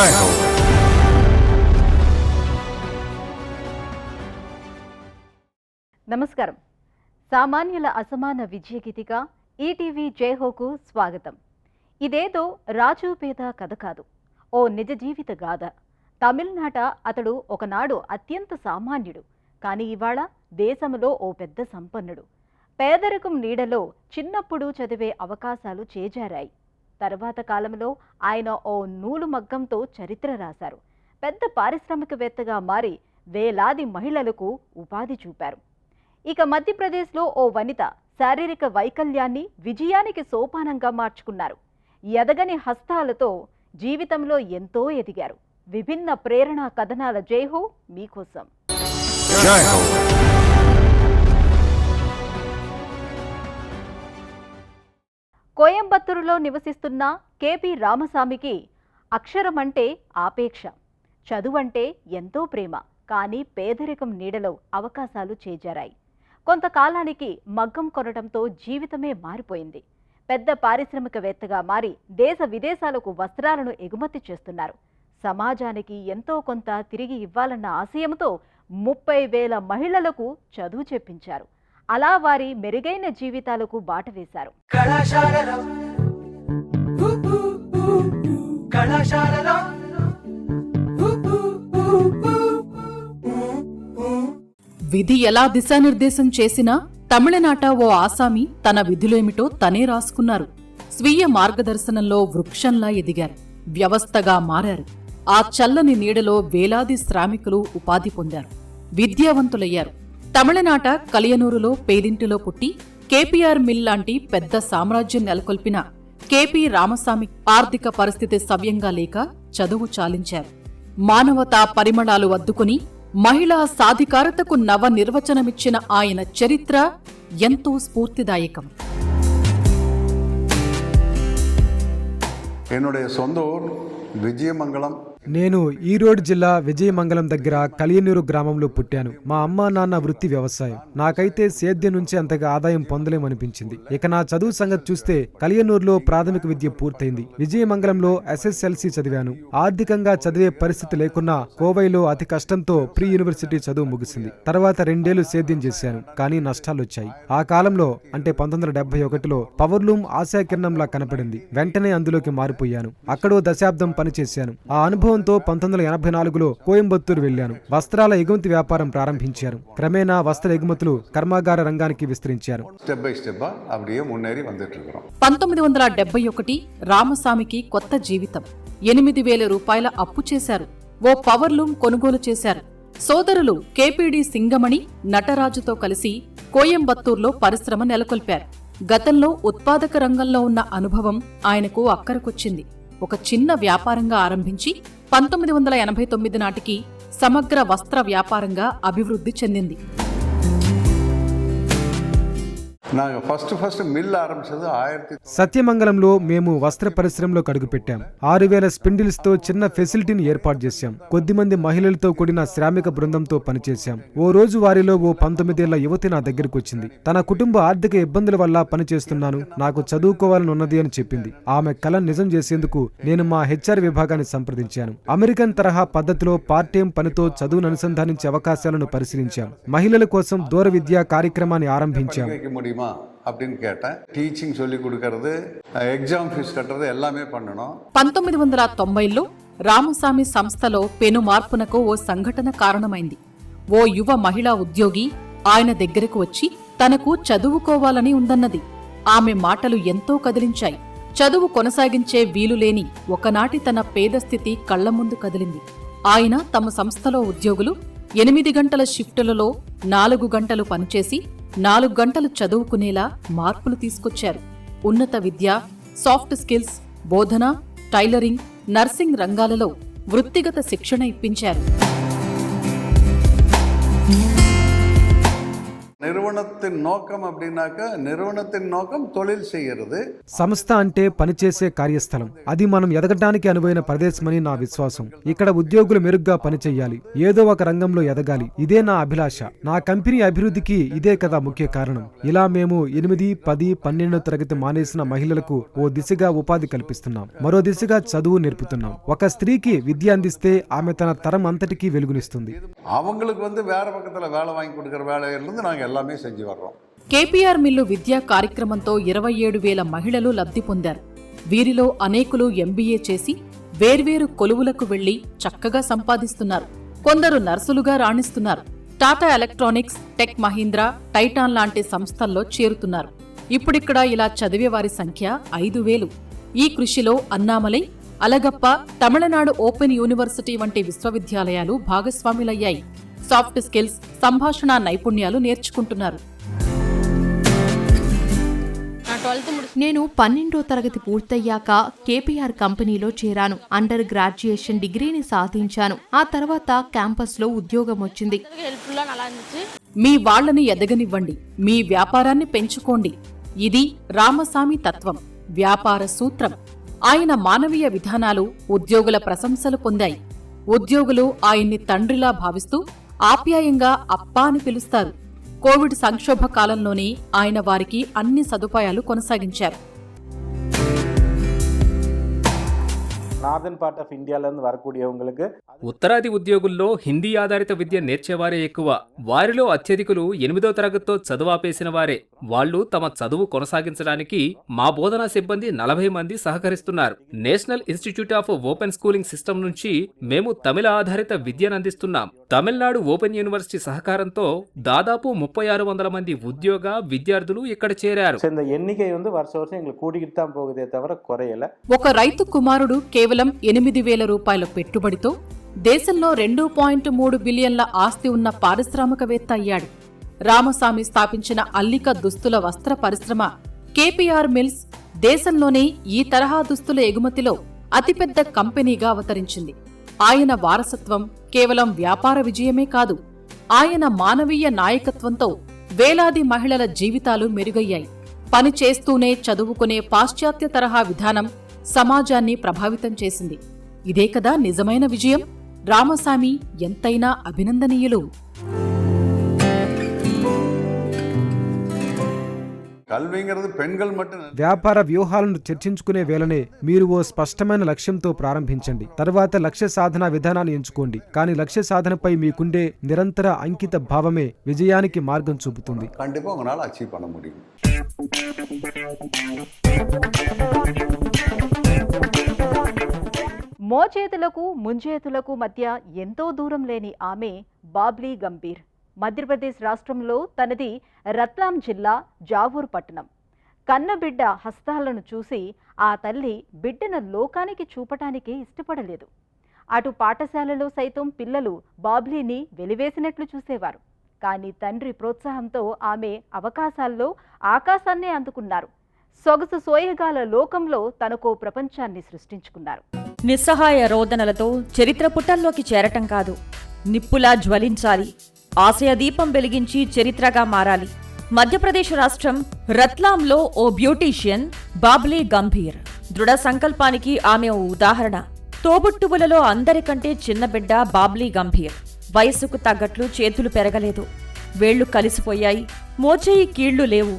జై హో. నమస్కారం. సామాన్యుల అసమాన విజయగీతిగా ఈటీవీ జైహోకు స్వాగతం. ఇదేదో రాజు పేద కథ కాదు, ఓ నిజ జీవిత గాథ. తమిళనాట అతడు ఒకనాడు అత్యంత సామాన్యుడు, కానీ ఇవాళ దేశంలో ఓ పెద్ద సంపన్నుడు. పేదరికం నీడలో చిన్నప్పుడు చదివే అవకాశాలు చేజారాయి. తర్వాత కాలంలో ఆయన ఓ నూలు మగ్గంతో చరిత్ర రాశారు. పెద్ద పారిశ్రామికవేత్తగా మారి వేలాది మహిళలకు ఉపాధి చూపారు. ఇక మధ్యప్రదేశ్లో ఓ వనిత శారీరక వైకల్యాన్ని విజయానికి సోపానంగా మార్చుకున్నారు. ఎదగని హస్తాలతో జీవితంలో ఎంతో ఎదిగారు. విభిన్న ప్రేరణా కథనాల జైహో మీకోసం. జై హో. కోయంబత్తూరులో నివసిస్తున్న కేపీ రామస్వామికి అక్షరం అంటే ఆపేక్ష, చదువంటే ఎంతో ప్రేమ. కానీ పేదరికం నీడలో అవకాశాలు చేజారాయి. కొంతకాలానికి మగ్గం కొనడంతో జీవితమే మారిపోయింది. పెద్ద పారిశ్రామికవేత్తగా మారి దేశ విదేశాలకు వస్త్రాలను ఎగుమతి చేస్తున్నారు. సమాజానికి ఎంతో కొంత తిరిగి ఇవ్వాలన్న ఆశయంతో 30,000 మహిళలకు చదువు చెప్పించారు. అలా వారి మెరుగైన జీవితాలకు బాట వేశారు. విధి ఎలా దిశానిర్దేశం చేసినా తమిళనాట ఓ ఆసామి తన విధులేమిటో తనే రాసుకున్నారు. స్వీయ మార్గదర్శనంలో వృక్షంలా ఎదిగారు, వ్యవస్థగా మారారు. ఆ చల్లని నీడలో వేలాది శ్రామికులు ఉపాధి పొందారు, విద్యావంతులయ్యారు. తమిళనాట కలియనూరులో పేదింటిలో పుట్టి కేపీఆర్ మిల్ లాంటి పెద్ద సామ్రాజ్యం నెలకొల్పిన కేపీ రామస్వామి ఆర్థిక పరిస్థితి సవ్యంగా లేక చదువు చాలించారు. మానవతా పరిమళాలు అద్దుకుని మహిళా సాధికారతకు నవ నిర్వచనమిచ్చిన ఆయన చరిత్ర ఎంతో స్ఫూర్తిదాయకం. என்னுடைய சொந்த ஊர் விஜயமங்கலம். నేను ఈరోడ్ జిల్లా విజయమంగళం దగ్గర కలియనూరు గ్రామంలో పుట్టాను. మా అమ్మా నాన్న వృత్తి వ్యవసాయం. నాకైతే సేద్యం నుంచి అంతగా ఆదాయం పొందలేమనిపించింది. ఇక నా చదువు సంగతి చూస్తే కలియనూరులో ప్రాథమిక విద్య పూర్తయింది. విజయమంగళంలో SSLC చదివాను. ఆర్థికంగా చదివే పరిస్థితి లేకున్నా కోవైలో అతి కష్టంతో ప్రీ యూనివర్సిటీ చదువు ముగిసింది. తర్వాత 2 ఏళ్లు సేద్యం చేశాను, కానీ నష్టాలొచ్చాయి. ఆ కాలంలో అంటే 1971లో పవర్లూమ్ ఆశాకిరణంలా కనపడింది. వెంటనే అందులోకి మారిపోయాను. అక్కడో దశాబ్దం పనిచేశాను. ఆ అనుభవం 1984లో కోయంబత్తూరు వెళ్లాను. వస్త్రాల ఎగుమతి వ్యాపారం ప్రారంభించారు. క్రమేణా వస్త్ర ఎగుమతులు కర్మాగార రంగానికి విస్తరించారు. 1971 రామస్వామికి కొత్త జీవితం. 8,000 రూపాయల అప్పు చేశారు. ఓ పవర్లూమ్ కొనుగోలు చేశారు. సోదరులు కేపీడి సింగమణి, నటరాజుతో కలిసి కోయంబత్తూర్లో పరిశ్రమ నెలకొల్పారు. గతంలో ఉత్పాదక రంగంలో ఉన్న అనుభవం ఆయనకు అక్కరకొచ్చింది. ఒక చిన్న వ్యాపారంగా ఆరంభించి 1989 నాటికి సమగ్ర వస్త్ర వ్యాపారంగా అభివృద్ధి చెందింది. நாங்கள் ஃபர்ஸ்ட் மில் ஆரம்பிச்சது సత్యమంగళంలో మేము వస్త్ర పరిశ్రమలో అడుగుపెట్టాం. 6,000 స్పిండిల్స్ తో చిన్న ఫెసిలిటీని ఏర్పాటు చేశాం. కొద్దిమంది మహిళలతో కూడిన శ్రామిక బృందంతో పనిచేశాం. ఓ రోజు వారిలో ఓ 19 ఏళ్ల యువతి నా దగ్గరకు వచ్చింది. తన కుటుంబ ఆర్థిక ఇబ్బందుల వల్ల పనిచేస్తున్నాను, నాకు చదువుకోవాలని ఉన్నది అని చెప్పింది. ఆమె కలను నిజం చేసేందుకు నేను మా HR విభాగాన్ని సంప్రదించాను. అమెరికన్ తరహా పద్ధతిలో పార్ట్ టైం పనితో చదువును అనుసంధానించే అవకాశాలను పరిశీలించాం. మహిళల కోసం దూర విద్యా కార్యక్రమాన్ని ఆరంభించాం. அப்படின்னு கேட்டேன். టీచింగ్ சொல்லி கொடுக்கிறது, ఎగ్జామ్ ఫీజు కట్టறது எல்லாமே பண்ணணும். 1990లో రామస్వామి సంస్థలో పెను మార్పునకు ఓ సంఘటన కారణమైంది. ఓ యువ మహిళా ఉద్యోగి ఆయన దగ్గరకు వచ్చి తనకు చదువుకోవాలని ఉందన్నది. ఆమె మాటలు ఎంతో కదిలించాయి. చదువు కొనసాగించే వీలులేని ఒకనాటి తన పేదస్థితి కళ్ల ముందు కదిలింది. ఆయన తమ సంస్థలో ఉద్యోగులు 8 గంటల షిఫ్టులలో 4 గంటలు పనిచేసి 4 గంటలు చదువుకునేలా మార్పులు తీసుకొచ్చారు. ఉన్నత విద్య, సాఫ్ట్ స్కిల్స్, బోధన, టైలరింగ్, నర్సింగ్ రంగాలలో వృత్తిగత శిక్షణ ఇప్పించారు. நிறுவனத்தின் நோக்கம் அப்படின்னாக்க நிறுவனத்தின் நோக்கம் தொழில் செய்கிறது. సంస్థ అంటే పనిచేసే కార్యస్థలం. అది మనం ఎదగడానికి అనువైన ప్రదేశమని నా విశ్వాసం. ఇక్కడ ఉద్యోగులు మెరుగ్గా పనిచేయాలి, ఏదో ఒక రంగంలో ఎదగాలి. ఇదే నా అభిలాష. నా కంపెనీ అభివృద్ధికి ఇదే కదా ముఖ్య కారణం. ఇలా మేము 8, 10, 12 తరగతి మానేసిన మహిళలకు ఓ దిశగా ఉపాధి కల్పిస్తున్నాం, మరో దిశగా చదువు నేర్పుతున్నాం. ఒక స్త్రీకి విద్య అందిస్తే ఆమె తన తరం అంతటికీ వెలుగునిస్తుంది. அவங்களுக்கு வேற பக்கத்துல வேலை வாங்கி கொடுக்குற வேலையிலிருந்து நாங்கள் எல்லாமே செஞ்சு வர்றோம். కేపీఆర్ మిల్లు విద్యా కార్యక్రమంతో 27,000 మహిళలు లబ్ధి పొందారు. వీరిలో అనేకులు ఎంబీఏ చేసి వేర్వేరు కొలువులకు వెళ్లి చక్కగా సంపాదిస్తున్నారు. కొందరు నర్సులుగా రాణిస్తున్నారు. Tata electronics, tech Mahindra, Titan లాంటి సంస్థల్లో చేరుతున్నారు. ఇప్పుడిక్కడ ఇలా చదివే వారి సంఖ్య 5,000. ఈ కృషిలో అన్నామలై, అలగప్ప, తమిళనాడు ఓపెన్ యూనివర్సిటీ వంటి విశ్వవిద్యాలయాలు భాగస్వాములయ్యాయి. సాఫ్ట్ స్కిల్స్, సంభాషణ నైపుణ్యాలు నేర్చుకుంటున్నారు. నేను 12వ తరగతి పూర్తయ్యాక కేపీఆర్ కంపెనీలో చేరాను. అండర్ గ్రాడ్యుయేషన్ డిగ్రీని సాధించాను. ఆ తర్వాత క్యాంపస్లో ఉద్యోగం వచ్చింది. మీ వాళ్లని ఎదగనివ్వండి, మీ వ్యాపారాన్ని పెంచుకోండి. ఇది రామసామి తత్వం, వ్యాపార సూత్రం. ఆయన మానవీయ విధానాలు ఉద్యోగుల ప్రశంసలు పొందాయి. ఉద్యోగులు ఆయన్ని తండ్రిలా భావిస్తూ ఆప్యాయంగా అప్పా అని పిలుస్తారు. కోవిడ్ సంక్షోభ కాలంలోనే ఆయన వారికి అన్ని సదుపాయాలు కొనసాగించారు. నార్దర్న్ పార్ట్ ఆఫ్ ఇండియాలో వరకూడియవங்களுக்கு ఉత్తరాది ఉద్యోగుల్లో హిందీ ఆధారిత విద్య నేర్చేవారే ఎక్కువ. వారిలో అత్యధికులు 8వ తరగతితో చదువాపేసిన వారే. వాళ్లు తమ చదువు కొనసాగించడానికి మా బోధనా సిబ్బంది 40 మంది సహకరిస్తున్నారు. National institute of open schooling system నుంచి మేము తమిళ ఆధారిత విద్యను అందిస్తున్నాం. తమిళనాడు ఓపెన్ యూనివర్సిటీ సహకారంతో దాదాపు 3600 మంది ఉద్యోగ విద్యార్థులు ఇక్కడ చేరారు. இந்த எண்ணிக்கை வருஷ வருஷம் எங்களுக்கு கூடிக்கிட்டு தான் போகுதே தவிர குறையல. ఒక రైతు కుమారుడు కేవలం 8,000 రూపాయల పెట్టుబడితో దేశంలో 2.3 బిలియన్ల ఆస్తి ఉన్న పారిశ్రామికవేత్త అయ్యాడు. రామసామి స్థాపించిన అల్లిక దుస్తుల వస్త్ర పరిశ్రమ కేపీఆర్ మిల్స్ దేశంలోనే ఈ తరహా దుస్తుల ఎగుమతిలో అతిపెద్ద కంపెనీగా అవతరించింది. ఆయన వారసత్వం కేవలం వ్యాపార విజయమే కాదు, ఆయన మానవీయ నాయకత్వంతో వేలాది మహిళల జీవితాలు మెరుగయ్యాయి. పని చేస్తూనే చదువుకునే పాశ్చాత్య తరహా విధానం సమాజాన్ని ప్రభావితం చేసింది. ఇదే కదా నిజమైన విజయం. రామసామి ఎంతైనా అభినందనీయులు. కల్వింగరది పెన్గల్ మట్టు వ్యాపార వ్యూహాలను చర్చించుకునే వేళనే మీరు ఓ స్పష్టమైన లక్ష్యంతో ప్రారంభించండి. తర్వాత లక్ష్య సాధన విధానాన్ని ఎంచుకోండి. కానీ లక్ష్య సాధనపై మీకుండే నిరంతర అంకిత భావమే విజయానికి మార్గం చూపుతుంది. கண்டிப்பா உங்களால அச்சீவ் பண்ண முடியும். మోచేతులకు ముంజేతులకు మధ్య ఎంతో దూరం లేని ఆమె బాబ్లీ గంభీర్. మధ్యప్రదేశ్ రాష్ట్రంలో తనది రత్లాం జిల్లా జావూర్ పట్టణం. కన్నబిడ్డ హస్తాలను చూసి ఆ తల్లి బిడ్డను లోకానికి చూపటానికి ఇష్టపడలేదు. అటు పాఠశాలలో సైతం పిల్లలు బాబ్లీని వెలివేసినట్లు చూసేవారు. కానీ తండ్రి ప్రోత్సాహంతో ఆమె అవకాశాల్లో ఆకాశాన్నే అందుకున్నారు. సొగసు సోయగాల లోకంలో తనకో ప్రపంచాన్ని సృష్టించుకున్నారు. నిస్సహాయ రోదనలతో చరిత్ర పుటల్లోకి చేరటం కాదు, నిప్పులా జ్వలించాలి. ఆశయ దీపం వెలిగించి చరిత్రగా మారాలి. మధ్యప్రదేశ్ రాష్ట్రం రత్లాంలో ఓ బ్యూటీషియన్ బాబ్లీ గంభీర్. దృఢ సంకల్పానికి ఆమె ఓ ఉదాహరణ. తోబుట్టువులలో అందరికంటే చిన్న బిడ్డ బాబ్లీ గంభీర్. వయసుకు తగ్గట్లు చేతులు పెరగలేదు, వేళ్లు కలిసిపోయాయి, మోచేయి కీళ్లు లేవు.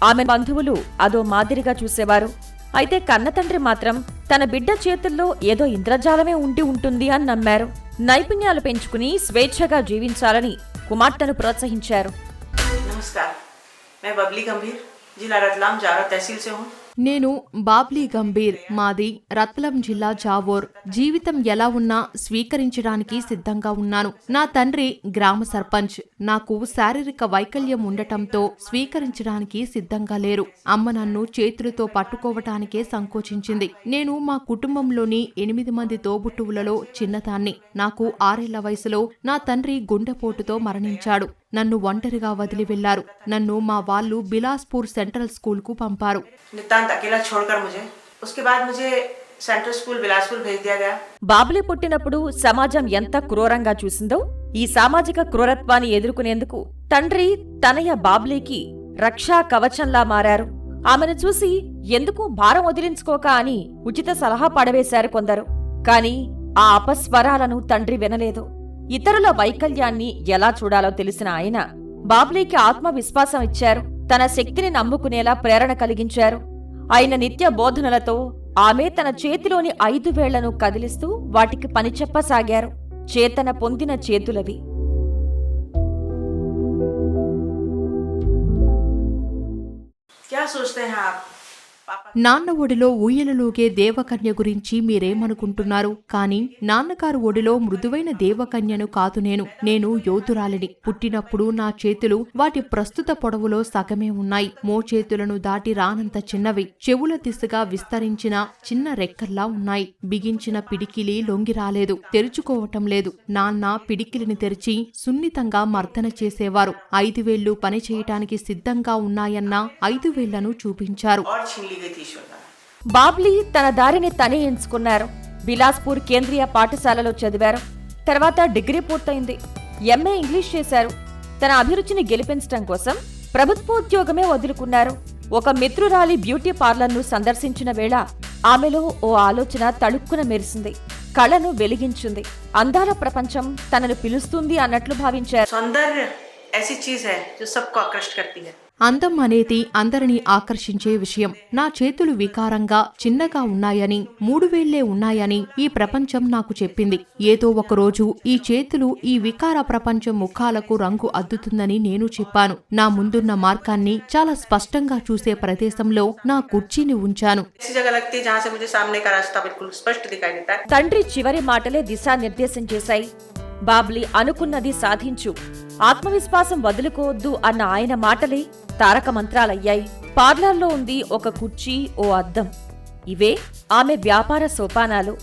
ఆమె బంధువులు అదో మాదిరిగా చూసేవారు. అయితే కన్నతండ్రి మాత్రం తన బిడ్డ చేతుల్లో ఏదో ఇంద్రజాలమే ఉండి ఉంటుంది అని నమ్మారు. నైపుణ్యాలు పెంచుకుని స్వేచ్ఛగా జీవించాలని కుమార్తెను ప్రోత్సహించారు. నమస్కారం, मैं बबली गंभीर जिला रतलाम जारा तहसील से हूँ. నేను బాబ్లీ గంభీర్, మాది రత్లం జిల్లా జావోర్. జీవితం ఎలా ఉన్నా స్వీకరించడానికి సిద్ధంగా ఉన్నాను. నా తండ్రి గ్రామ సర్పంచ్. నాకు శారీరక వైకల్యం ఉండటంతో స్వీకరించడానికి సిద్ధంగా లేరు. అమ్మ నన్ను చేతులతో పట్టుకోవటానికే సంకోచించింది. నేను మా కుటుంబంలోని 8 మంది తోబుట్టువులలో చిన్నదాన్ని. నాకు 6 ఏళ్ల వయసులో నా తండ్రి గుండెపోటుతో మరణించాడు. నన్ను ఒంటరిగా వదిలి వెళ్లారు. నన్ను మా వాళ్ళు బిలాస్పూర్ సెంట్రల్ స్కూల్ కు పంపారు. బాబ్లీ పుట్టినప్పుడు సమాజం ఎంత క్రూరంగా చూసిందో ఈ సామాజిక క్రూరత్వాన్ని ఎదుర్కొనేందుకు తండ్రి తనయ బాబ్లీకి రక్షా కవచంలా మారారు. ఆమెను చూసి ఎందుకు భారం వదిలించుకోక అని ఉచిత సలహా పడవేశారు కొందరు. కాని ఆ అపస్వరాలను తండ్రి వినలేదు. ఇతరుల వైకల్యాన్ని ఎలా చూడాలో తెలిసిన ఆయన బాబ్లీకి ఆత్మవిశ్వాసం ఇచ్చారు. తన శక్తిని నమ్ముకునేలా ప్రేరణ కలిగించారు. ఆయన నిత్య బోధనలతో ఆమె తన చేతిలోని 5 వేళ్లను కదిలిస్తూ వాటికి పని చెప్పసాగారు. చేతన పొందిన చేతులవి. क्या सोचते हैं आप पापा? నాన్న ఒడిలో ఊయలలోగే దేవకన్య గురించి మీరేమనుకుంటున్నారు? కాని నాన్నగారు ఒడిలో మృదువైన దేవకన్యను కాదు నేను యోధురాలిని. పుట్టినప్పుడు నా చేతులు వాటి ప్రస్తుత పొడవులో సగమే ఉన్నాయి. మోచేతులను దాటి రానంత చిన్నవి. చెవుల దిశగా విస్తరించిన చిన్న రెక్కల్లా ఉన్నాయి. బిగించిన పిడికిలి లొంగి రాలేదు, తెరుచుకోవటం లేదు. నాన్న పిడికిలిని తెరిచి సున్నితంగా మర్దన చేసేవారు. 5 వేళ్లు పని చేయటానికి సిద్ధంగా ఉన్నాయన్న 5 వేళ్లను చూపించారు. और छीन ली गई थी ईश्वर द्वारा। బాబ్లీ తన దారిని తనే ఎంచుకున్నారు. బిలాస్పూర్ కేంద్రీయ పాఠశాలలో చదివారు. తర్వాత డిగ్రీ పూర్తయింది. ఎంఏ ఇంగ్లీష్ చేశారు. తన అభిరుచిని గెలిపించడం కోసం ప్రభుత్వోద్యోగమే వదులుకున్నారు. ఒక మిత్రురాలి బ్యూటీ పార్లర్ను సందర్శించిన వేళ ఆమెలో ఓ ఆలోచన తళుక్కున మెరిసింది. కళను వెలిగించింది. అందాల ప్రపంచం తనను పిలుస్తుంది అన్నట్లు భావించారు. सौंदर्य ऐसी चीज है जो सबको आकृष्ट करती है। అందం అనేది అందరినీ ఆకర్షించే విషయం. నా చేతులు వికారంగా చిన్నగా ఉన్నాయని, 3 వేళ్లే ఉన్నాయని ఈ ప్రపంచం నాకు చెప్పింది. ఏదో ఒకరోజు ఈ చేతులు ఈ వికార ప్రపంచం ముఖాలకు రంగు అద్దుతుందని నేను చెప్పాను. నా ముందున్న మార్గాన్ని చాలా స్పష్టంగా చూసే ప్రదేశంలో నా కుర్చీని ఉంచాను. ऐसी जगह लगती है जहाँ से मुझे सामने का रास्ता बिल्कुल स्पष्ट दिखाई देता है। తండ్రి చివరి మాటలే దిశానిర్దేశం చేశాయి. బాబ్లీ అనుకున్నది సాధించు, ఆత్మవిశ్వాసం వదులుకోవద్దు అన్న ఆయన మాటలే తారక మంత్రాలయ్యాయి. పార్లర్లో ఉంది ఒక కుర్చీ, ఓ అద్దం. ఇవే ఆమె వ్యాపార సోపానాలు.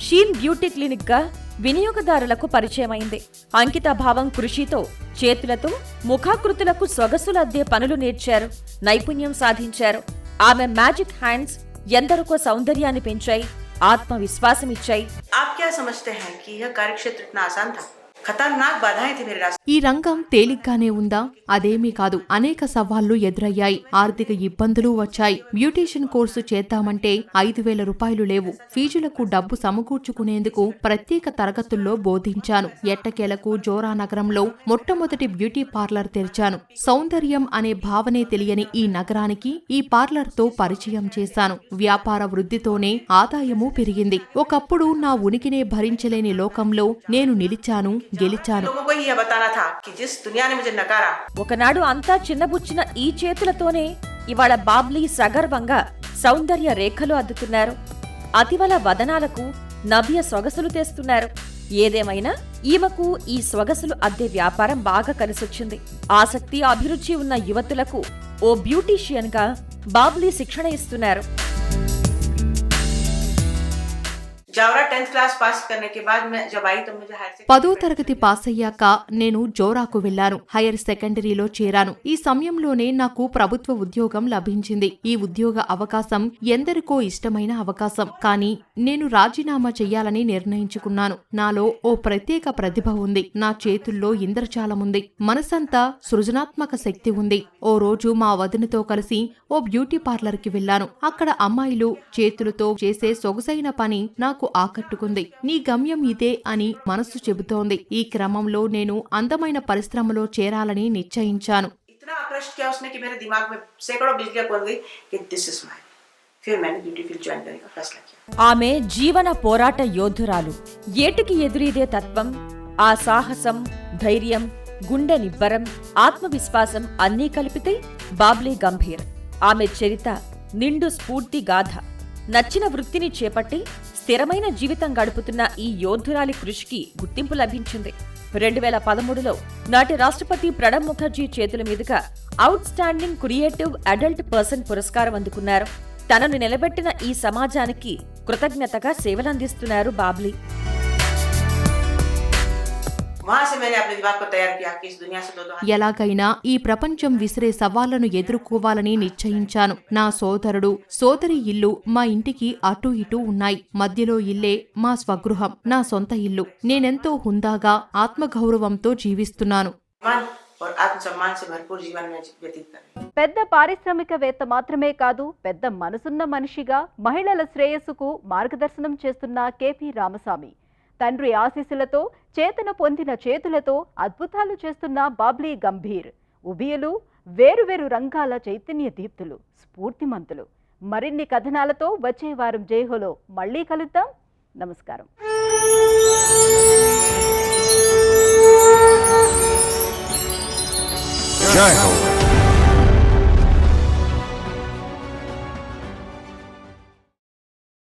షీన్ బ్యూటీ క్లినిక్ గా వినియోగదారులకు పరిచయమైంది. అంకిత భావం కృషితో చేతులతో ముఖాకృతులకు సొగసులద్దే పనులు నేర్చారు. నైపుణ్యం సాధించారు. ఆమె మ్యాజిక్ హ్యాండ్స్ ఎందరికో సౌందర్యాన్ని పెంచాయి, ఆత్మవిశ్వాసమిచ్చాయి. आप क्या समझते हैं कि यह कार्यक्षेत्र इतना आसान था? खतरनाक बाधाएं थी मेरे रास्ते। ఈ రంగం తేలిగ్గానే ఉందా? అదేమీ కాదు. అనేక సవాళ్లు ఎదురయ్యాయి. ఆర్థిక ఇబ్బందులు వచ్చాయి. బ్యూటీషియన్ కోర్సు చేద్దామంటే 5,000 రూపాయలు లేవు. ఫీజులకు డబ్బు సమకూర్చుకునేందుకు ప్రత్యేక తరగతుల్లో బోధించాను. ఎట్టకేలకు జోరా నగరంలో మొట్టమొదటి బ్యూటీ పార్లర్ తెరిచాను. సౌందర్యం అనే భావనే తెలియని ఈ నగరానికి ఈ పార్లర్తో పరిచయం చేశాను. వ్యాపార వృద్ధితోనే ఆదాయము పెరిగింది. ఒకప్పుడు నా ఉనికినే భరించలేని లోకంలో నేను నిలిచాను, గెలిచాను. लोगों को यह बताना था कि जिस दुनिया ने मुझे नकारा, ఒకనాడు అంతా చిన్నబుచ్చిన ఈ చేతులతోనే ఇవాళ బాబ్లీ సగర్వంగా సౌందర్య రేఖలు అద్దుతున్నారు. అతివల వదనాలకు నవ్య సొగసులు తెస్తున్నారు. ఏదేమైనా ఈమెకు ఈ సొగసులు అద్దే వ్యాపారం బాగా కలిసొచ్చింది. ఆసక్తి, అభిరుచి ఉన్న యువతులకు ఓ బ్యూటీషియన్ గా బాబ్లీ శిక్షణ ఇస్తున్నారు. जावरा 10th क्लास पास करने के बाद मैं जब आई तो मुझे हायर 10వ తరగతి పాస్ అయ్యాక నేను జోరాకు వెళ్లాను. హైయర్ సెకండరీలో చేరాను. ఈ సమయంలోనే నాకు ప్రభుత్వ ఉద్యోగం లభించింది. ఈ ఉద్యోగ అవకాశం ఎందరికో ఇష్టమైన అవకాశం. కానీ నేను రాజీనామా చెయ్యాలని నిర్ణయించుకున్నాను. నాలో ఓ ప్రత్యేక ప్రతిభ ఉంది. నా చేతుల్లో ఇంద్రజాలముంది. మనసంతా సృజనాత్మక శక్తి ఉంది. ఓ రోజు మా వదినతో కలిసి ఓ బ్యూటీ పార్లర్కి వెళ్లాను. అక్కడ అమ్మాయిలు చేతులతో చేసే సొగసైన పని నాకు ఆకట్టుకుంది. నీ గమ్యం ఇదే అని మనసు చెబుతోంది. ఈ క్రమంలో నేను అందమైన పరిశ్రమలో చేరాలని నిశ్చయించాను. इतना आकृष्ट किया उसने कि मेरे दिमाग में सैकड़ों बिजलियां बोल गई कि दिस इज माय। फिर मैंने ब्यूटी फील्ड ज्वाइन करने का फैसला किया। ఆమె జీవన పోరాట యోధురాలు. ఏటికి ఎదురీదే తత్వం, ఆ సాహసం, ధైర్యం, గుండె నిబ్బరం, ఆత్మవిశ్వాసం అన్నీ కలిపితే బాబ్లీ గంభీర్. ఆమె చరిత నిండు స్ఫూర్తి గాథ. నచ్చిన వృత్తిని చేపట్టి స్థిరమైన జీవితం గడుపుతున్న ఈ యోధురాలి కృషికి గుర్తింపు లభించింది. 2013లో నాటి రాష్ట్రపతి ప్రణబ్ ముఖర్జీ చేతుల మీదుగా out standing creative adult person పురస్కారం అందుకున్నారు. తనను నిలబెట్టిన ఈ సమాజానికి కృతజ్ఞతగా సేవలందిస్తున్నారు బాబ్లీ. वहां से मैंने अपने दिमाग को तैयार किया कि इस दुनिया से दो ఎలాగైనా ఈ ప్రపంచం విసిరే సవాళ్లను ఎదుర్కోవాలని నిశ్చయించాను. నా సోదరుడు, సోదరి ఇల్లు మా ఇంటికి అటూ ఇటూ ఉన్నాయి. మధ్యలో ఇల్లే మా స్వగృహం, నా సొంత ఇల్లు. నేనెంతో హుందాగా, ఆత్మగౌరవంతో జీవిస్తున్నాను. मन और आत्मसम्मान से भरपूर जीवन में व्यतीत करें. పెద్ద పారిశ్రామికవేత్త మాత్రమే కాదు, పెద్ద మనసున్న మనిషిగా మహిళల శ్రేయస్సుకు మార్గదర్శనం చేస్తున్న కేపీ రామస్వామి. తండ్రి ఆశీస్సులతో చేతన పొందిన చేతులతో అద్భుతాలు చేస్తున్న బాబ్లీ గంభీర్. ఉభయులు వేరువేరు రంగాల చైతన్య దీప్తులు, స్ఫూర్తిమంతులు. మరిన్ని కథనాలతో వచ్చే వారం జైహోలో మళ్ళీ కలుద్దాం. నమస్కారం. జై హో.